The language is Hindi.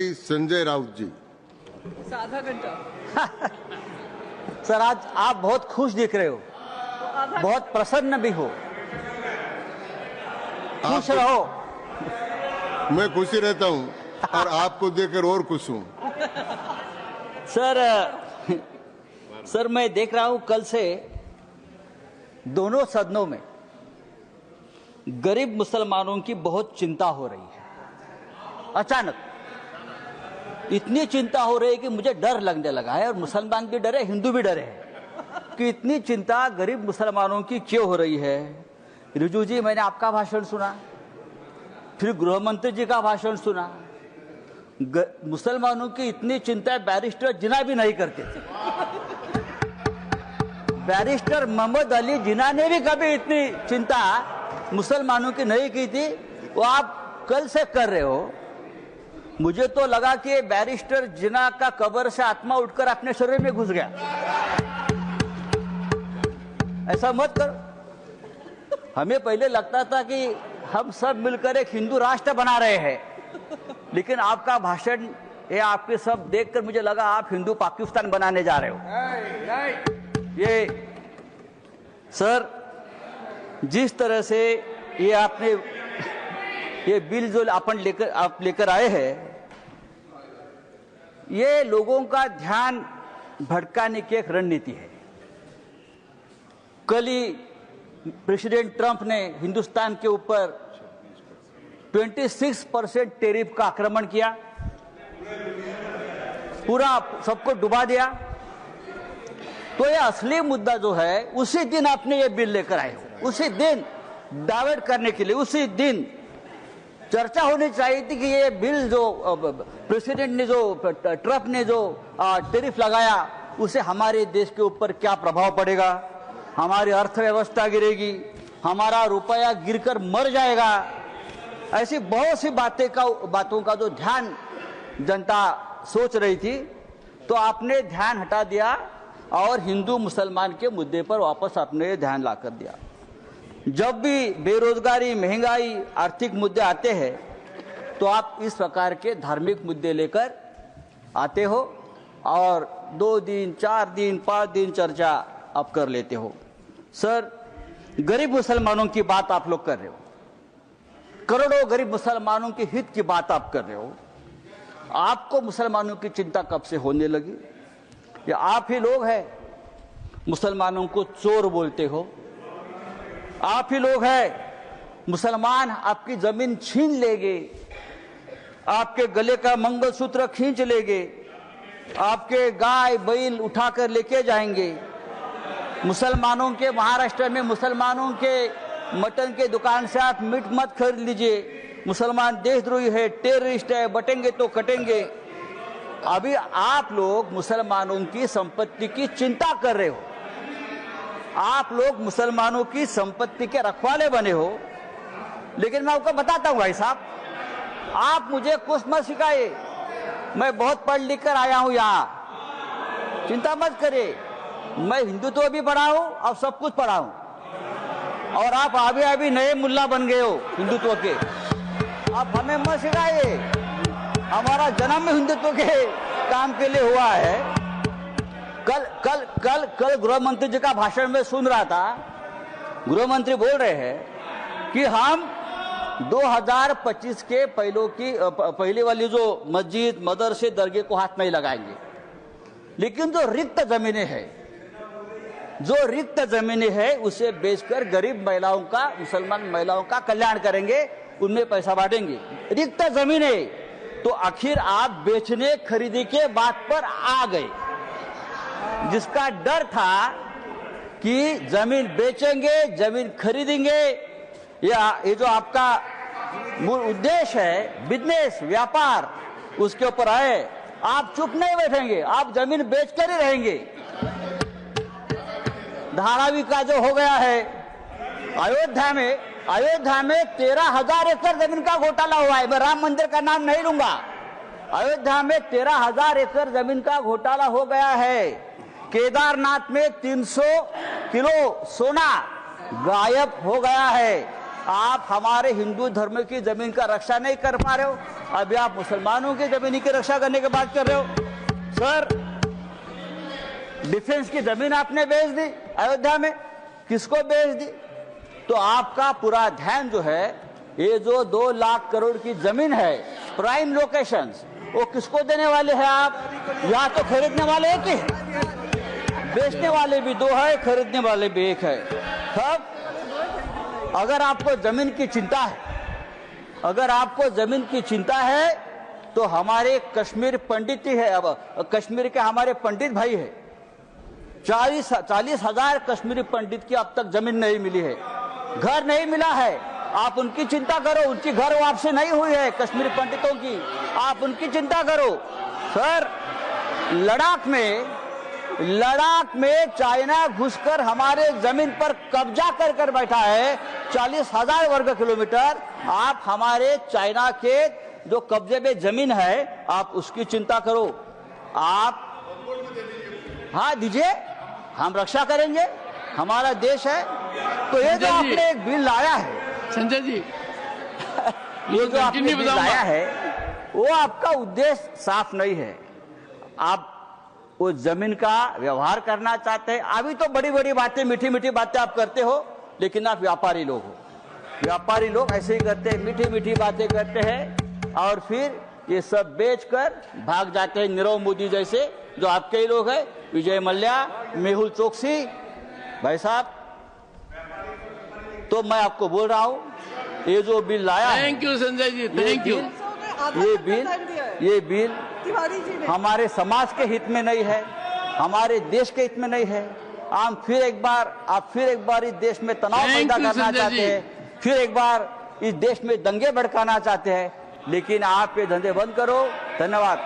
संजय राउत जी। आधा घंटा। सर, आज आप बहुत खुश दिख रहे हो, बहुत प्रसन्न भी हो। खुश रहो। मैं खुशी रहता हूं और आपको देखकर और खुश हूं। सर मैं देख रहा हूं कल से दोनों सदनों में गरीब मुसलमानों की बहुत चिंता हो रही है। अचानक इतनी चिंता हो रही है कि मुझे डर लगने लगा है, और मुसलमान भी डरे, हिंदू भी डरे हैं कि इतनी चिंता गरीब मुसलमानों की क्यों हो रही है। रिजू जी, मैंने आपका भाषण सुना, फिर गृह मंत्री जी का भाषण सुना। मुसलमानों की इतनी चिंता बैरिस्टर जिन्ना भी नहीं करते थे। बैरिस्टर मोहम्मद अली जिन्ना ने भी कभी इतनी चिंता मुसलमानों की नहीं की थी, वो आप कल से कर रहे हो। मुझे तो लगा कि बैरिस्टर जिन्ना का कब्र से आत्मा उठकर अपने शरीर में घुस गया। ऐसा मत करो। हमें पहले लगता था कि हम सब मिलकर एक हिंदू राष्ट्र बना रहे हैं, लेकिन आपका भाषण ये आपके सब देखकर मुझे लगा आप हिंदू पाकिस्तान बनाने जा रहे हो। ये सर, जिस तरह से ये आपने ये बिल जो आप लेकर आए हैं, ये लोगों का ध्यान भटकाने की एक रणनीति है। कल ही प्रेसिडेंट ट्रंप ने हिंदुस्तान के ऊपर 26% टैरिफ का आक्रमण किया, पूरा सबको डुबा दिया। तो ये असली मुद्दा जो है, उसी दिन आपने ये बिल लेकर आए हो, उसी दिन डाइवर्ट करने के लिए, उसी दिन चर्चा होनी चाहिए थी कि ये बिल जो प्रेसिडेंट ने, जो ट्रंप ने जो टैरिफ लगाया, उसे हमारे देश के ऊपर क्या प्रभाव पड़ेगा, हमारी अर्थव्यवस्था गिरेगी, हमारा रुपया गिरकर मर जाएगा। ऐसी बहुत सी बातों का जो ध्यान जनता सोच रही थी, तो आपने ध्यान हटा दिया और हिंदू मुसलमान के मुद्दे पर वापस आपने ध्यान लाकर दिया। जब भी बेरोजगारी, महंगाई, आर्थिक मुद्दे आते हैं, तो आप इस प्रकार के धार्मिक मुद्दे लेकर आते हो और 2 दिन, 4 दिन, 5 दिन चर्चा आप कर लेते हो। सर, गरीब मुसलमानों की बात आप लोग कर रहे हो, करोड़ों गरीब मुसलमानों के हित की बात आप कर रहे हो। आपको मुसलमानों की चिंता कब से होने लगी? या आप ही लोग हैं मुसलमानों को चोर बोलते हो? आप ही लोग हैं मुसलमान आपकी जमीन छीन लेंगे, आपके गले का मंगलसूत्र खींच लेंगे, आपके गाय बैल उठाकर लेके जाएंगे। मुसलमानों के, महाराष्ट्र में मुसलमानों के मटन के दुकान से आप मीट मत खरीद लीजिए, मुसलमान देशद्रोही है, टेररिस्ट है, बटेंगे तो कटेंगे। अभी आप लोग मुसलमानों की संपत्ति की चिंता कर रहे हो, आप लोग मुसलमानों की संपत्ति के रखवाले बने हो। लेकिन मैं आपको बताता हूं भाई साहब, आप मुझे कुछ मत सिखाइए, मैं बहुत पढ़ लिख कर आया हूं यहां, चिंता मत करिए। मैं हिंदुत्व भी पढ़ा हूं और सब कुछ पढ़ा हूं, और आप अभी नए मुल्ला बन गए हो हिंदुत्व के। आप हमें मत सिखाइए, हमारा जन्म हिंदुत्व के काम के लिए हुआ है। कल गृह मंत्री जी का भाषण में सुन रहा था, गृह मंत्री बोल रहे हैं कि हम 2025 के पहले वाली जो मस्जिद, मदरसे, दरगाह को हाथ नहीं लगाएंगे, लेकिन जो रिक्त जमीनें हैं उसे बेचकर गरीब महिलाओं का, मुसलमान महिलाओं का कल्याण करेंगे, उनमें पैसा बांटेंगे। रिक्त जमीनें, तो आखिर आप बेचने खरीदी के बात पर आ गए। जिसका डर था कि जमीन बेचेंगे, जमीन खरीदेंगे, या ये जो आपका मूल उद्देश्य है, बिजनेस, व्यापार, उसके ऊपर आए, आप चुप नहीं बैठेंगे, आप जमीन बेचकर ही रहेंगे। धारावी का जो हो गया है अयोध्या में 13,000 एकड़ जमीन का घोटाला हुआ है। मैं राम मंदिर का नाम नहीं लूंगा। अयोध्या में 13,000 एकड़ जमीन का घोटाला हो गया है। केदारनाथ में 300 किलो सोना गायब हो गया है। आप हमारे हिंदू धर्म की जमीन का रक्षा नहीं कर पा रहे हो, अभी आप मुसलमानों की जमीन की रक्षा करने की बात कर रहे हो। सर, डिफेंस की जमीन आपने बेच दी अयोध्या में, किसको बेच दी? तो आपका पूरा ध्यान जो है, ये जो 2 लाख करोड़ की जमीन है प्राइम लोकेशंस, वो किसको देने वाले हैं आप? या तो खरीदने वाले एक ही है, बेचने वाले भी 2 है, खरीदने वाले भी 1 है। तब अगर आपको जमीन की चिंता है, अगर आपको जमीन की चिंता है, तो हमारे कश्मीर पंडित ही है, अब कश्मीर के हमारे पंडित भाई है, 40,000 कश्मीरी पंडित की अब तक जमीन नहीं मिली है, घर नहीं मिला है। आप उनकी चिंता करो, उनकी घर वापसी नहीं हुई है कश्मीरी पंडितों की, आप उनकी चिंता करो। सर, लद्दाख में चाइना घुसकर हमारे जमीन पर कब्जा कर बैठा है, 40,000 वर्ग किलोमीटर। आप हमारे चाइना के जो कब्जे में जमीन है, आप उसकी चिंता करो। आप हाँ दीजिए, हम रक्षा करेंगे, हमारा देश है। तो ये जो आपने एक बिल लाया है संजय जी, ये जो आपने बिल लाया है, वो आपका उद्देश्य साफ नहीं है। आप वो जमीन का व्यवहार करना चाहते हैं। अभी तो बड़ी बड़ी बातें, मीठी मीठी बातें आप करते हो, लेकिन आप व्यापारी लोग हो। व्यापारी लोग ऐसे ही करते हैं, मीठी मीठी बातें करते हैं और फिर ये सब बेचकर भाग जाते हैं। नीरव मोदी जैसे जो आपके ही लोग हैं, विजय मल्ल्या, मेहुल चोकसी भाई साहब। तो मैं आपको बोल रहा हूं, ये जो बिल लाया है, thank you Sanjay ji, thank you. ये बिल हमारे समाज के हित में नहीं है, हमारे देश के हित में नहीं है। आप फिर एक बार इस देश में तनाव पैदा करना चाहते हैं, फिर एक बार इस देश में दंगे भड़काना चाहते हैं, लेकिन आप ये धंधे बंद करो। धन्यवाद।